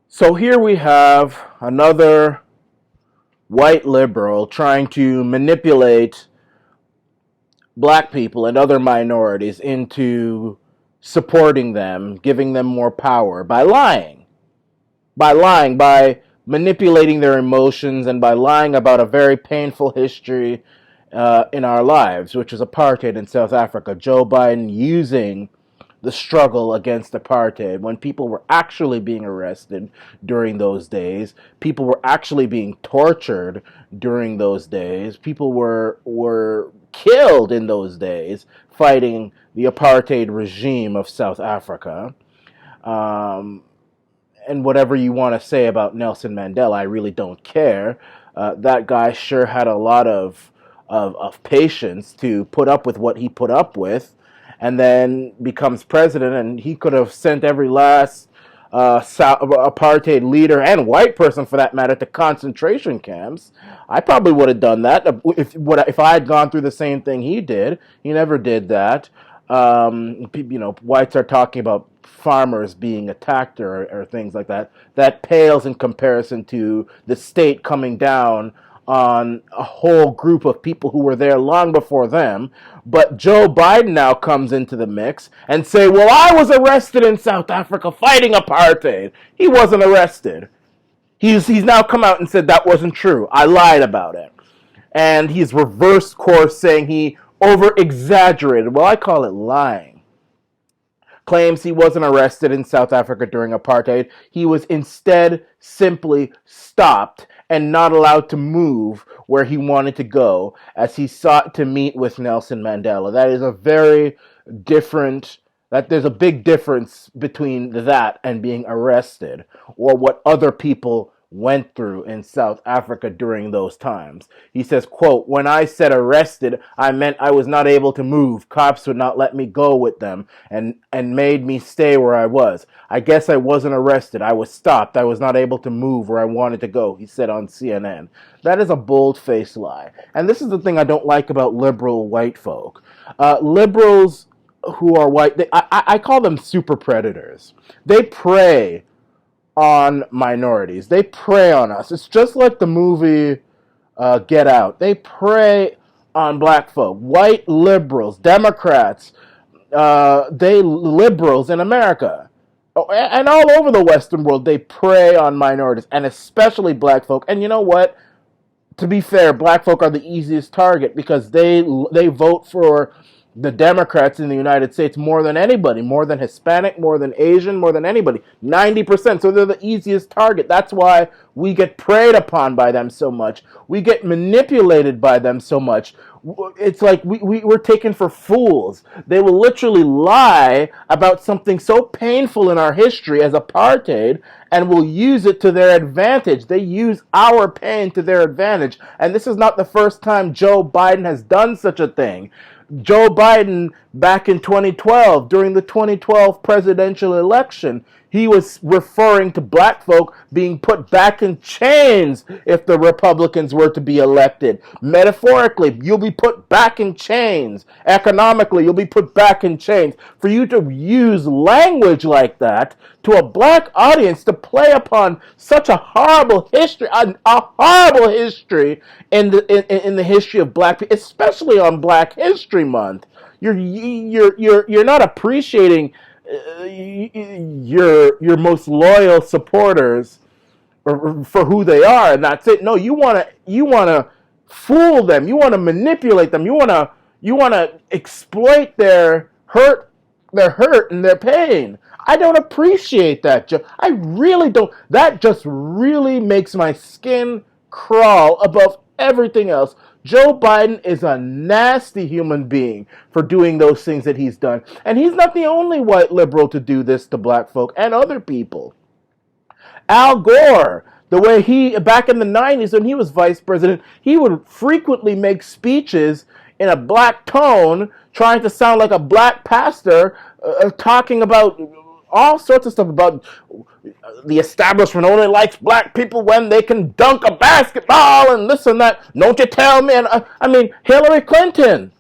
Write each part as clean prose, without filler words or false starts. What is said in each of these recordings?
So here we have another white liberal trying to manipulate black people and other minorities into supporting them, giving them more power by lying. By manipulating their emotions and by lying about a very painful history in our lives, which is apartheid in South Africa. Joe Biden using the struggle against apartheid when people were actually being arrested during those days, people were actually being tortured during those days, people were killed in those days fighting the apartheid regime of South Africa. Um, and whatever you want to say about Nelson Mandela, I really don't care. That guy sure had a lot of patience to put up with what he put up with, and then becomes president. And he could have sent every last apartheid leader and white person, for that matter, to concentration camps. I probably would have done that if I had gone through the same thing he did. He never did that. Whites are talking about farmers being attacked or things like that. That pales in comparison to the state coming down on a whole group of people who were there long before them. But Joe Biden now comes into the mix and say, well, I was arrested in South Africa fighting apartheid. He wasn't arrested. He's now come out and said that wasn't true. I lied about it. And he's reversed course, saying he over exaggerated. Well, I call it lying. Claims he wasn't arrested in South Africa during apartheid. He was instead simply stopped and not allowed to move where he wanted to go as he sought to meet with Nelson Mandela. That is a very different, that there's a big difference between that and being arrested, or what other people went through in South Africa during those times. He says, quote, when I said arrested, I meant I was not able to move. Cops would not let me go with them and made me stay where I was. I guess I wasn't arrested. I was stopped. I was not able to move where I wanted to go, he said on CNN. That is a bold-faced lie. And this is the thing I don't like about liberal white folk. Liberals who are white, I call them super predators. They prey on minorities. They prey on us. It's just like the movie Get Out. They prey on black folk, white liberals, Democrats, they liberals in America. And all over the Western world, they prey on minorities, and especially black folk. And you know what? To be fair, black folk are the easiest target because they vote for the Democrats in the United States more than anybody, more than Hispanic, more than Asian, more than anybody. 90%. So they're the easiest target. That's why we get preyed upon by them so much. We get manipulated by them so much. It's like we're taken for fools. They will literally lie about something so painful in our history as apartheid and will use it to their advantage. They use our pain to their advantage. And this is not the first time Joe Biden has done such a thing. Joe Biden, back in 2012, during the 2012 presidential election, he was referring to black folk being put back in chains if the Republicans were to be elected. Metaphorically, you'll be put back in chains. Economically, you'll be put back in chains. For you to use language like that to a black audience to play upon such a horrible history, a horrible history in the history of black people, especially on Black History Month. You're not appreciating your most loyal supporters for who they are, and that's it. No, you wanna fool them. You wanna manipulate them. You wanna exploit their hurt and their pain. I don't appreciate that. I really don't. That just really makes my skin crawl above everything else. Joe Biden is a nasty human being for doing those things that he's done. And he's not the only white liberal to do this to black folk and other people. Al Gore, the way back in the 90s when he was vice president, he would frequently make speeches in a black tone, trying to sound like a black pastor, talking about all sorts of stuff about the establishment only likes black people when they can dunk a basketball and this and that. Don't you tell me? And I mean, Hillary Clinton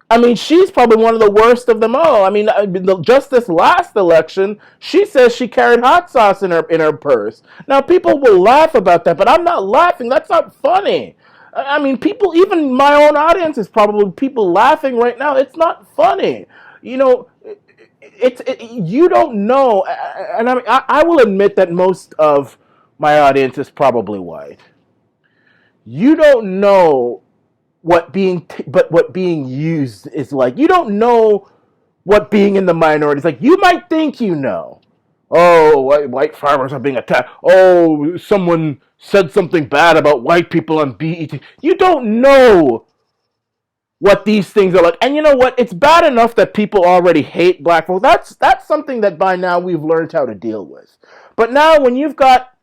I mean, she's probably one of the worst of them all. I mean, just this last election, she says she carried hot sauce in her purse. Now, people will laugh about that, but I'm not laughing. That's not funny. I mean, people, even my own audience is probably people laughing right now. It's not funny. You know, you don't know, and I will admit that most of my audience is probably white. You don't know what being used is like. You don't know what being in the minority is like. You might think you know. Oh, white farmers are being attacked. Oh, someone said something bad about white people on BET. You don't know what these things are like. And you know what? It's bad enough that people already hate black folks. That's something that by now we've learned how to deal with. But now when you've got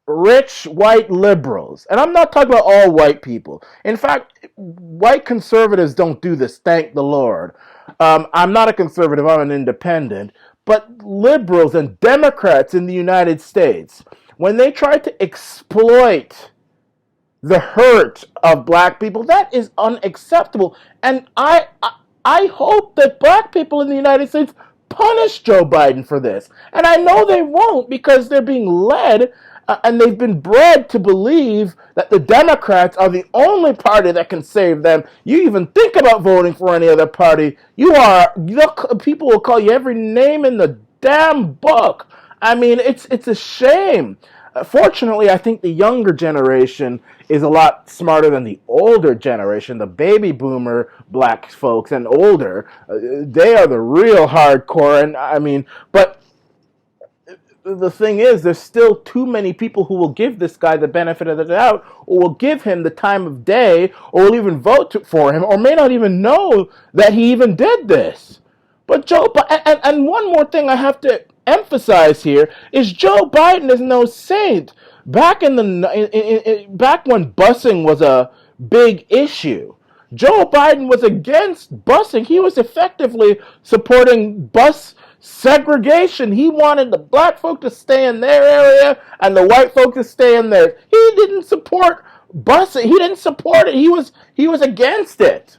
rich white liberals, and I'm not talking about all white people. In fact, white conservatives don't do this, thank the Lord. I'm not a conservative, I'm an independent. But liberals and Democrats in the United States, when they try to exploit the hurt of black people, that is unacceptable. And I hope that black people in the United States punish Joe Biden for this. And I know they won't, because they're being led and they've been bred to believe that the Democrats are the only party that can save them. You even think about voting for any other party, people will call you every name in the damn book. I mean, it's a shame. Fortunately, I think the younger generation is a lot smarter than the older generation. The baby boomer black folks and older, they are the real hardcore. And I mean, but the thing is, there's still too many people who will give this guy the benefit of the doubt, or will give him the time of day, or will even vote for him, or may not even know that he even did this. But and one more thing I have to emphasize here is Joe Biden is no saint. Back back when busing was a big issue, Joe Biden was against busing. He was effectively supporting bus segregation. He wanted the black folk to stay in their area and the white folk to stay in theirs. He didn't support busing. He didn't support it. He was against it.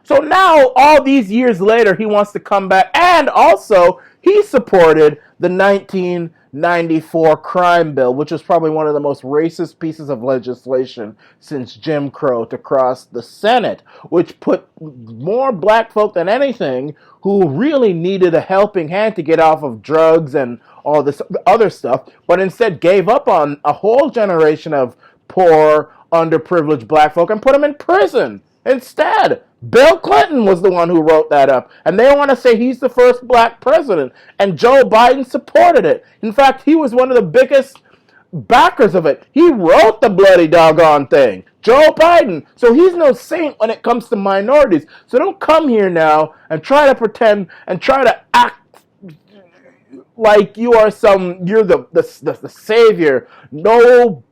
So now, all these years later, he wants to come back, and also he supported the 1994 crime bill, which is probably one of the most racist pieces of legislation since Jim Crow to cross the Senate, which put more black folk than anything who really needed a helping hand to get off of drugs and all this other stuff, but instead gave up on a whole generation of poor, underprivileged black folk and put them in prison instead. Bill Clinton was the one who wrote that up. And they want to say he's the first black president. And Joe Biden supported it. In fact, he was one of the biggest backers of it. He wrote the bloody doggone thing. Joe Biden. So he's no saint when it comes to minorities. So don't come here now and try to pretend and try to act like you're the savior. No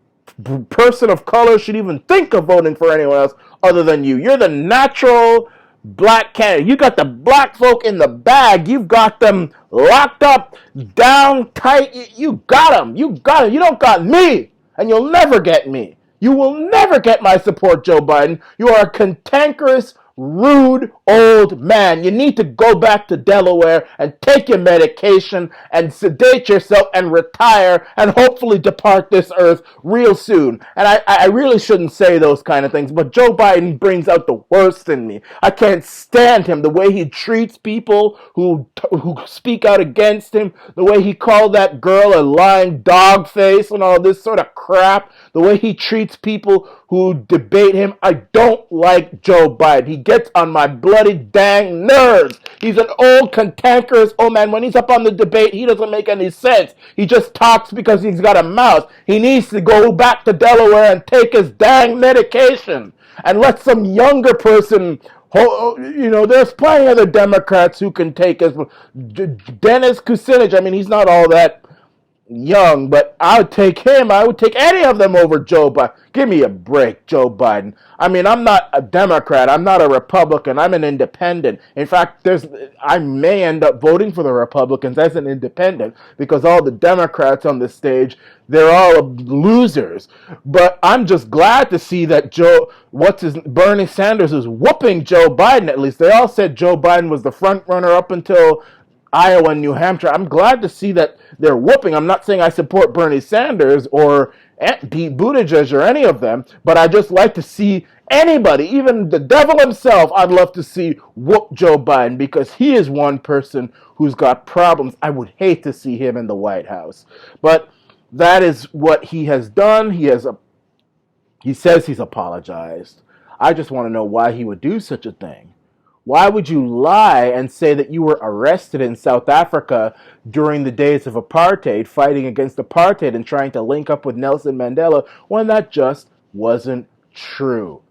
person of color should even think of voting for anyone else other than you. You're the natural black candidate. You got the black folk in the bag. You've got them locked up, down tight. You got them. You got them. You don't got me, and you'll never get me. You will never get my support, Joe Biden. You are a cantankerous, rude old man. You need to go back to Delaware and take your medication and sedate yourself and retire and hopefully depart this earth real soon. And I really shouldn't say those kind of things, but Joe Biden brings out the worst in me. I can't stand him, the way he treats people who speak out against him, the way he called that girl a lying dog face and all this sort of crap, the way he treats people who debate him. I don't like Joe Biden. He gets on my bloody dang nerves. He's an old, cantankerous old man. When he's up on the debate, he doesn't make any sense. He just talks because he's got a mouth. He needs to go back to Delaware and take his dang medication and let some younger person, there's plenty of other Democrats who can take his. Dennis Kucinich, I mean, he's not all that young, but I would take him. I would take any of them over Joe Biden. Give me a break, Joe Biden. I mean, I'm not a Democrat. I'm not a Republican. I'm an independent. In fact, I may end up voting for the Republicans as an independent because all the Democrats on this stage, they're all losers. But I'm just glad to see that Bernie Sanders is whooping Joe Biden. At least they all said Joe Biden was the front runner up until Iowa and New Hampshire. I'm glad to see that they're whooping. I'm not saying I support Bernie Sanders or Pete Buttigieg or any of them, but I just like to see anybody, even the devil himself, I'd love to see whoop Joe Biden because he is one person who's got problems. I would hate to see him in the White House. But that is what he has done. He says he's apologized. I just want to know why he would do such a thing. Why would you lie and say that you were arrested in South Africa during the days of apartheid, fighting against apartheid and trying to link up with Nelson Mandela when that just wasn't true?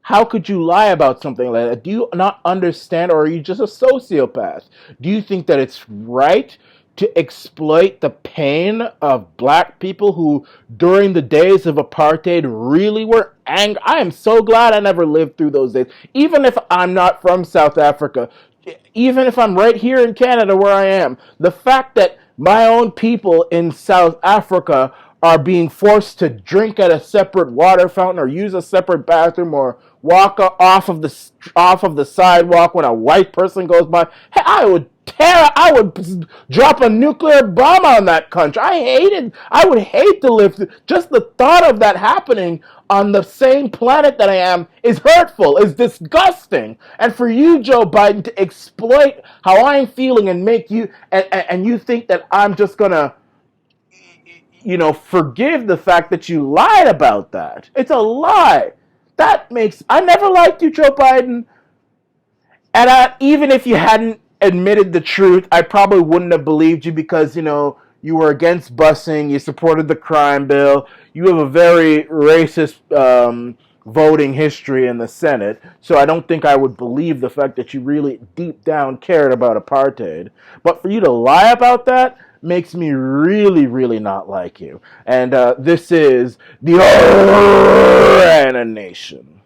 How could you lie about something like that? Do you not understand, or are you just a sociopath? Do you think that it's right to exploit the pain of black people who, during the days of apartheid, really were angry? I am so glad I never lived through those days. Even if I'm not from South Africa, even if I'm right here in Canada where I am, the fact that my own people in South Africa are being forced to drink at a separate water fountain or use a separate bathroom or walk off of the sidewalk when a white person goes by. Hey, I would drop a nuclear bomb on that country. I would hate to live through, just the thought of that happening on the same planet that I am is hurtful, is disgusting. And for you, Joe Biden, to exploit how I'm feeling and make you, and you think that I'm just gonna, forgive the fact that you lied about that. It's a lie. I never liked you, Joe Biden. And even if you hadn't admitted the truth, I probably wouldn't have believed you because, you were against busing, you supported the crime bill, you have a very racist voting history in the Senate, so I don't think I would believe the fact that you really deep down cared about apartheid. But for you to lie about that makes me really, really not like you. And this is the Arana Nation.